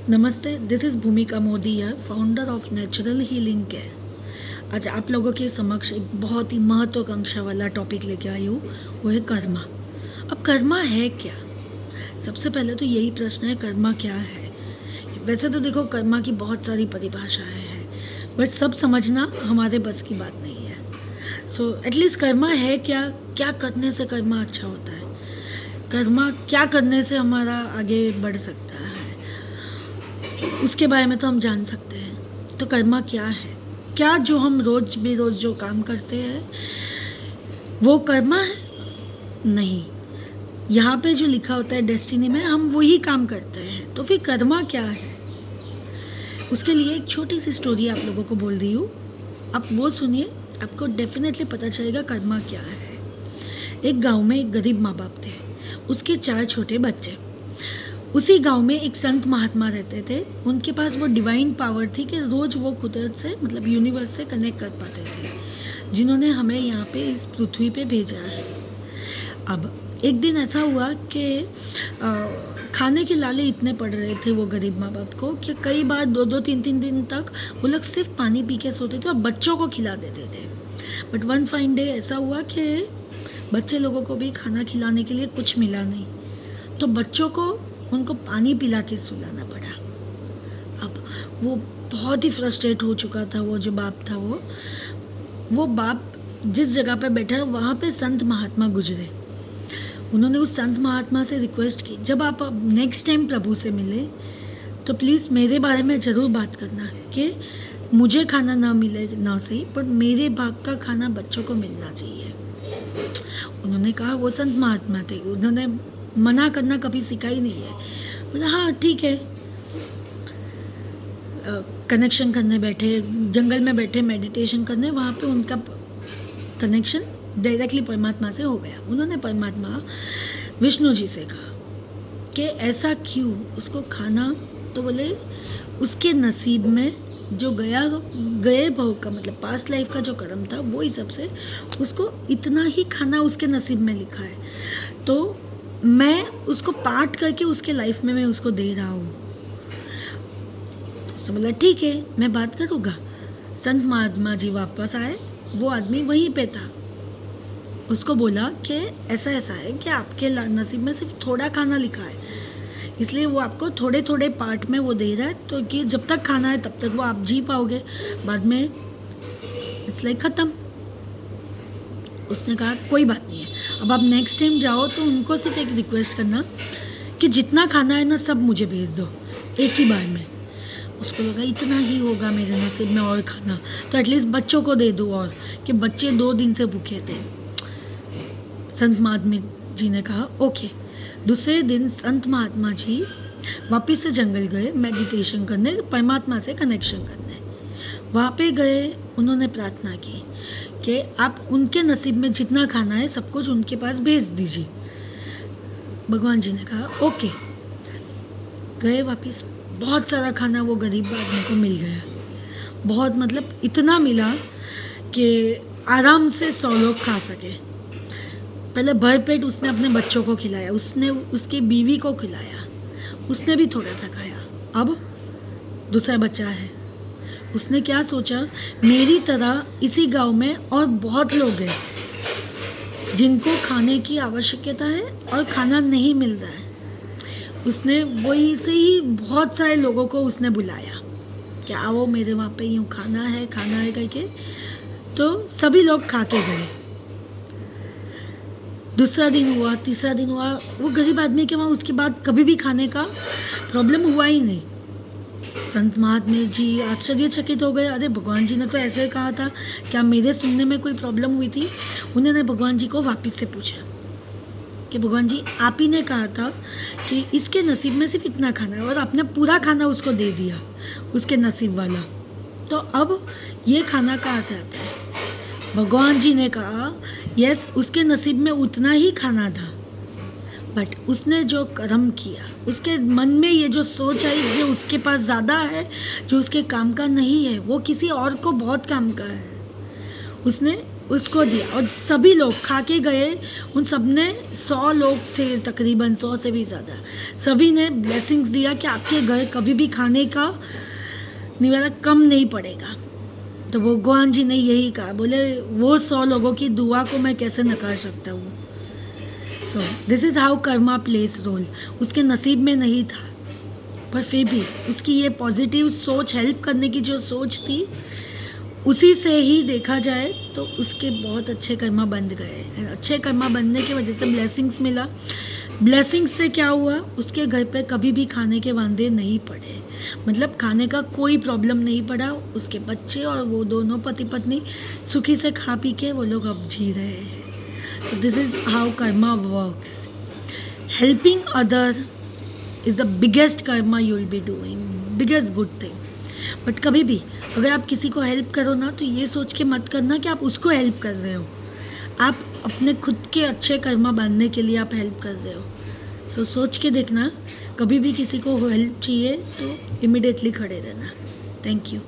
नमस्ते, this is भूमिका Modi here, founder of natural healing care. आज आप लोगों के समक्ष एक बहुत ही महत्वाकांक्षा वाला टॉपिक लेके आई हूँ, वो है कर्मा। अब कर्मा है क्या? सबसे पहले तो यही प्रश्न है, कर्मा क्या है? वैसे तो देखो, कर्मा की बहुत सारी परिभाषाएं हैं, बट सब समझना हमारे बस की बात नहीं है। सो एटलीस्ट कर्मा है क्या? क्या करने से कर्मा अच्छा होता है? कर्मा क्या करने से हमारा आगे बढ़ सकता है, उसके बारे में तो हम जान सकते हैं। तो कर्मा क्या है? क्या जो हम रोज बेरोज जो काम करते हैं वो कर्मा है? नहीं। यहाँ पे जो लिखा होता है डेस्टिनी में, हम वही काम करते हैं। तो फिर कर्मा क्या है? उसके लिए एक छोटी सी स्टोरी आप लोगों को बोल रही हूँ, आप वो सुनिए, आपको डेफिनेटली पता चलेगा कर्मा क्या है। एक गांव में एक गरीब माँ बाप थे, उसके 4 छोटे बच्चे। उसी गांव में एक संत महात्मा रहते थे। उनके पास वो डिवाइन पावर थी कि रोज़ वो कुदरत से, मतलब यूनिवर्स से कनेक्ट कर पाते थे, जिन्होंने हमें यहाँ पे इस पृथ्वी पे भेजा है। अब एक दिन ऐसा हुआ कि खाने के लाले इतने पड़ रहे थे वो गरीब माँ बाप को कि कई बार 2-2, 3-3 दिन तक वो लोग सिर्फ पानी पी के सोते थे और बच्चों को खिला देते थे। बट वन फाइन डे ऐसा हुआ कि बच्चे लोगों को भी खाना खिलाने के लिए कुछ मिला नहीं, तो बच्चों को उनको पानी पिला के सुलाना पड़ा। अब वो बहुत ही फ्रस्ट्रेट हो चुका था, वो जो बाप था, वो बाप जिस जगह पे बैठा वहाँ पे संत महात्मा गुजरे। उन्होंने उस संत महात्मा से रिक्वेस्ट की, जब आप नेक्स्ट टाइम प्रभु से मिले तो प्लीज़ मेरे बारे में ज़रूर बात करना कि मुझे खाना ना मिले ना सही, पर मेरे भाग का खाना बच्चों को मिलना चाहिए। उन्होंने कहा, वो संत महात्मा थे, उन्होंने मना करना कभी सीखा ही नहीं है। बोला हाँ ठीक है। कनेक्शन करने बैठे, जंगल में बैठे मेडिटेशन करने, वहाँ पे उनका कनेक्शन डायरेक्टली परमात्मा से हो गया। उन्होंने परमात्मा विष्णु जी से कहा कि ऐसा क्यों उसको खाना, तो बोले उसके नसीब में जो गए भव का, मतलब पास्ट लाइफ का जो कर्म था, वो हिसाब से उसको इतना ही खाना उसके नसीब में लिखा है, तो मैं उसको पार्ट करके उसके लाइफ में मैं उसको दे रहा हूँ। तो बोला ठीक है, मैं बात करूँगा। संत महात्मा जी वापस आए, वो आदमी वहीं पे था। उसको बोला कि ऐसा ऐसा है कि आपके नसीब में सिर्फ थोड़ा खाना लिखा है, इसलिए वो आपको थोड़े थोड़े पार्ट में वो दे रहा है, तो कि जब तक खाना है तब तक वो आप जी पाओगे, बाद में इट्स लाइक ख़त्म। उसने कहा कोई बात नहीं है, अब आप नेक्स्ट टाइम जाओ तो उनको सिर्फ एक रिक्वेस्ट करना कि जितना खाना है ना सब मुझे भेज दो एक ही बार में। उसको लगा इतना ही होगा मेरे नसीब में और खाना, तो एटलीस्ट बच्चों को दे दूँ, और कि बच्चे 2 दिन से भूखे थे। संत महात्मा जी ने कहा ओके। दूसरे दिन संत महात्मा जी वापस से जंगल गए मेडिटेशन करने, परमात्मा से कनेक्शन करने। वहाँ पे गए, उन्होंने प्रार्थना की कि आप उनके नसीब में जितना खाना है सब कुछ उनके पास भेज दीजिए। भगवान जी ने कहा ओके। गए वापस, बहुत सारा खाना वो गरीब आदमी को मिल गया, बहुत, मतलब इतना मिला कि आराम से 100 लोग खा सके। पहले भरपेट उसने अपने बच्चों को खिलाया, उसने उसकी बीवी को खिलाया, उसने भी थोड़ा सा खाया। अब दूसरा बच्चा है, उसने क्या सोचा, मेरी तरह इसी गांव में और बहुत लोग हैं जिनको खाने की आवश्यकता है और खाना नहीं मिल रहा है। उसने वही से ही बहुत सारे लोगों को उसने बुलाया कि आओ मेरे वहाँ पे यूँ खाना है करके, तो सभी लोग खा के गए। दूसरा दिन हुआ, तीसरा दिन हुआ, वो गरीब आदमी के वहाँ उसके बाद कभी भी खाने का प्रॉब्लम हुआ ही नहीं। संत महात्मा जी आश्चर्यचकित हो गए, अरे भगवान जी ने तो ऐसे कहा था, क्या मेरे सुनने में कोई प्रॉब्लम हुई थी? उन्होंने भगवान जी को वापस से पूछा कि भगवान जी, आप ही ने कहा था कि इसके नसीब में सिर्फ इतना खाना है, और आपने पूरा खाना उसको दे दिया, उसके नसीब वाला, तो अब ये खाना कहाँ से आता है? भगवान जी ने कहा यस, उसके नसीब में उतना ही खाना था, बट उसने जो कर्म किया, उसके मन में ये जो सोच आई, जो उसके पास ज़्यादा है, जो उसके काम का नहीं है, वो किसी और को बहुत काम का है, उसने उसको दिया और सभी लोग खा के गए। उन सब ने 100 लोग थे तकरीबन, 100 से भी ज़्यादा, सभी ने ब्लेसिंग्स दिया कि आपके घर कभी भी खाने का निवाला कम नहीं पड़ेगा। तो वो भगवान जी ने यही कहा, बोले वो 100 लोगों की दुआ को मैं कैसे नकार सकता हूँ। So this is how karma plays role. उसके नसीब में नहीं था, पर फिर भी उसकी ये पॉजिटिव सोच, हेल्प करने की जो सोच थी, उसी से ही देखा जाए तो उसके बहुत अच्छे कर्मा बन गए। अच्छे कर्मा बनने की वजह से ब्लेसिंग्स मिला। ब्लेसिंग्स से क्या हुआ, उसके घर पे कभी भी खाने के वांदे नहीं पड़े, मतलब खाने का कोई प्रॉब्लम नहीं पड़ा। उसके बच्चे और वो दोनों पति पत्नी सुखी से खा पी के वो लोग अब जी रहे हैं। So this is how karma works. Helping other is the biggest karma you will be doing, biggest good thing. But कभी भी अगर आप किसी को हेल्प करो ना, तो ये सोच के मत करना कि आप उसको हेल्प कर रहे हो, आप अपने खुद के अच्छे कर्मा बांधने के लिए आप हेल्प कर रहे हो। सो सोच के देखना, कभी भी किसी को हेल्प चाहिए तो इमिडिएटली खड़े रहना। Thank you.